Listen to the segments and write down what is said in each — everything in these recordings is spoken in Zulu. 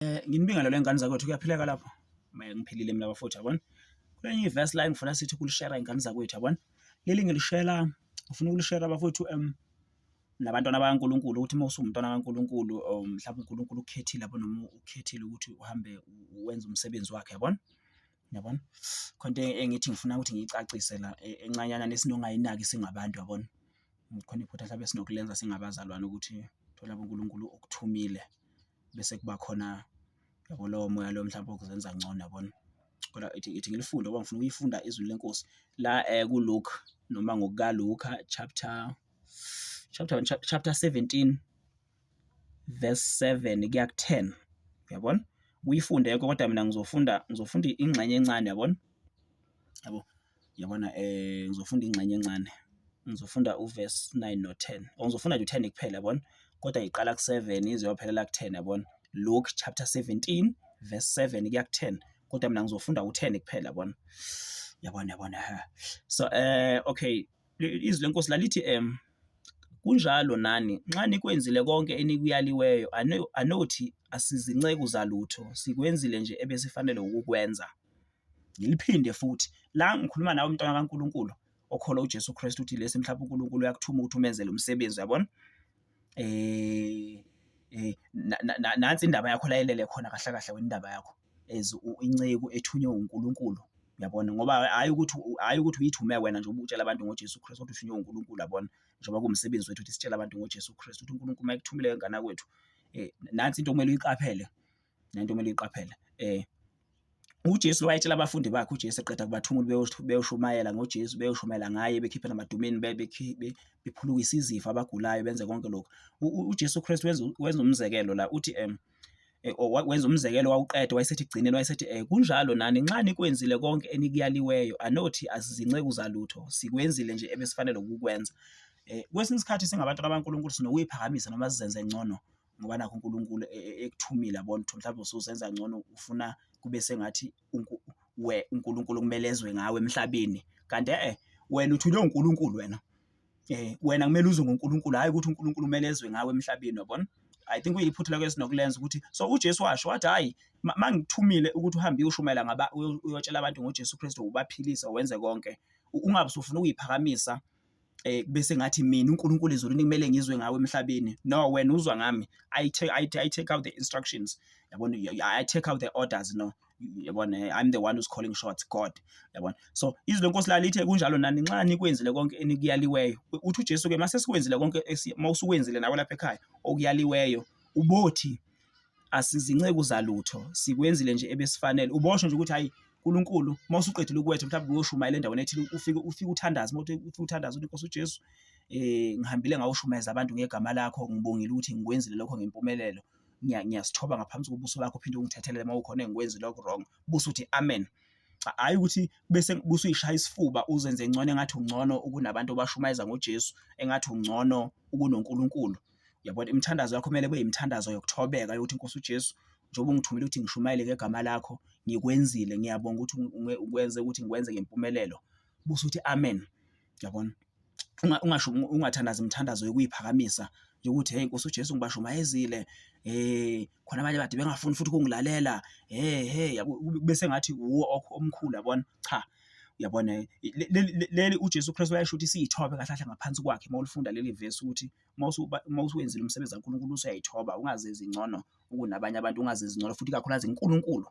Nginibingelela ingane zakwethu, kuyaphileka lapho? Ngiphilile mina bafowethu, yabona. Kulenye ivesi la ngifuna sithi kulishare ingane zakwethu, yabona. Leli ngilishela, ngifuna ukulishare bafowethu nabantwana bakaNkulunkulu, ukuthi uma usumntwana kaNkulunkulu, mhlawumbe uNkulunkulu ukukhethile, yabona, noma ukhethile ukuthi uhambe wenze umsebenzi wakhe, yabona. Yabona, khona into engithi ngifuna ukuthi ngiyicacise la encanyana nesinongayinaki singabantu, yabona. Khona iphutha mhlawumbe esinokulenza singabazalwane ukuthi thola uNkulunkulu okuthumile, bese kuba khona yabo lowo moya lo mhlawumbe okuzenza ngcono, yabona. Kodwa ithi ngilifunde ngoba ngifuna ukuyifunda izwi lenkosi la kuLuke, noma ngokukaLuka chapter 17 verse 7 kuya ku-10, yabona. Uyifunde yonke, kodwa mina ngizofunda ingxenye encane, yabona. Yabona, ngizofunda ingxenye encane, ngizofunda uverse 9 no-10, or ngizofunda nje u-10 kuphela, yabona, kodwa iqala ku-7 ize yophelela ku-10, yabona. Luke chapter 17 verse 7 kuya ku-10, kodwa mina ngizofunda u-10 kuphela, yabona. Yabona. So okay, izwi lenkosi lalithi kunjalo nani nxa nikwenzile konke enikuyaliweyo, anothi asizinceku zalutho, sikwenzile nje ebesifanele ukukwenza. Ngiliphinde futhi, la ngikhuluma nawe umntwana kaNkulunkulu okholwa uJesu Kristu, uthi lesi mhlawumbe uNkulunkulu uyakuthuma ukuthi umenzele umsebenzi, yabona. Nansi indaba yakho layelele khona kahle kahle wena, indaba yakho as inceku ethunywe uNkulunkulu, yabona. Ngoba hayi ukuthi uyithume wena nje ubutshela abantu ngoJesu Kristu, kodwa uthunywe uNkulunkulu, yabona. Njengoba kuwumsebenzi wethu ukuthi sitshele abantu ngoJesu Kristu, ukuthi uNkulunkulu mayekuthumile ngana kwethu, nansi into okumele uyiqaphele, nanto okumele uyiqaphele. uJesu wayetshela abafundi bakhe, uJesu eqeda kubathuma beyoshumayela ngoJesu, beyoshumayela ngaye, bekhiphe namadumini, bephulukise izifo, abagulayo, benze konke lokhu. uJesu Kristu wenza umzekelo la, uthi wenza umzekelo wawuqeda, wayesethi ekugcineni, wayesethi kunjalo nani nxa nikwenzile konke enikuyaliweyo, anothi asizinceku zalutho, sikwenzile nje ebesifanele ukukwenza. Kwesinye isikhathi singabantu kaNkulunkulu sinokuyiphakamisa noma sizenze ngcono, ngoba nakho uNkulunkulu ekuthumile, yabona. Mhlawumbe usuzenza ngcono, ufuna kube sengathi uNkulunkulu kumele ezwe ngawe emhlabeni, kanti wena uthunywe uNkulunkulu, wena kumele uzwe ngoNkulunkulu, hayi ukuthi uNkulunkulu kumele ezwe ngawe emhlabeni, yabona. I think kuyiphutha lakho esinokulenza ukuthi, so uJesu washo wathi, hayi, mangikuthumile ukuthi uhambe uyoshumayela uyotshela abantu ngoJesu Kristu, ubaphilisa, wenze konke, ungabe usufuna ukuyiphakamisa bese ngathi mina uNkulunkulu ezulwini kumele ngizwe ngawe emhlabeni. No, wena uzwa ngami, I take out the instructions, yabona. I take out the orders, no, yabona. I'm the one who's calling shots, God, yabona. So izwi lenkosi lalithe kunjalo nani nxa nikwenzile konke enikuyaliweyo. Uthi uJesu ke mase sikwenzile konke, mawusukwenzile nawe lapha ekhaya okuyaliweyo, ubothi asizinceku zalutho, sikwenzile nje ebesifanele. Ubosho nje ukuthi hayi uNkulunkulu mawusuqedile ukuwetha mhlawumbe uyoshumayela endaweni ethile, ufike uthandaze, mawuthi ufike uthandaze uthi Nkosi uJesu, ngihambile ngawushumayeza abantu ngegama lakho, ngibongile ukuthi ngikwenzile lokho ngempumelelo, ngiyasithoba ngaphansi kobuso bakho, phinde ungithethelele mawukhona engikwenzile lokho wrong, buso uthi amen. Hayi ukuthi bese busuyishaya isifuba uzenze ngcono, engathi ungcono ukunabantu obashumayeza ngoJesu, engathi ungcono ukunoNkulunkulu, yabona. Imithandazo yakho kumele kube imithandazo yokuthobeka, yokuthi Nkosi uJesu, njengoba ungithumile ukuthi ngishumayele ngegama lakho, ngikwenzile, ngiyabonga ukuthi ukwenze ukuthi ngikwenze ngempumelelo, buso uthi amen, yabona. Ungathandaza imithandazo yokuyiphakamisa yokuthi hey Nkosi uJesu ngibashumayezile, khona abanye bade bengafuni futhi ukungilalela, bese ngathi uwo omkhulu, yabona. Cha, yabona, leli uJesu Kristu wayesho ukuthi siyithobe kahle kahle ngaphansi kwakhe. Mawulifunda leli verse ukuthi mawusuwenzile umsebenzi kaNkulunkulu usuyayithoba, ungazezi ngcono ukunabanye abantu, ungazezi ngcono futhi kakhulukazi uNkulunkulu,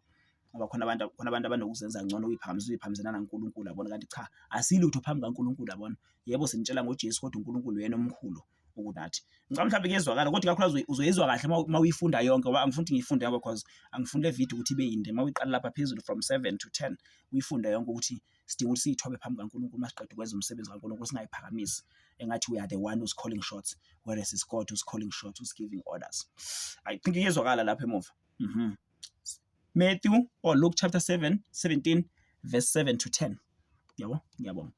ngoba khona abantu abanokuzenza ngcono, uyiphakamiselana naNkulunkulu, yabona. Kanti cha, asilutho phambi kaNkulunkulu, yabona. Yebo sinitshela ngoJesu, kodwa uNkulunkulu yena omkhulu ukunathi. Ngicabanga mhlawumbe kuyezwakala, kodwa kakhulukazi uzoyizwa kahle mawuyifunda yonke, ngoba angifuni ukuthi ngiyifunde yonke because angifuni le video ukuthi ibe yinde. Mawuyiqala lapha phezulu from 7 to 10 uyifunde yonke, ukuthi sidinga ukuthi siyithobe phambi kaNkulunkulu masiqeda ukwenza umsebenzi kaNkulunkulu, singayiphakamisi engathi we are the one who's calling shots, whereas it's God who's calling shots, who's giving orders. I think iyezwakala lapha emuva. Matthew or Luke chapter 17 verse 7 to 10, yabo. Ngiyabonga.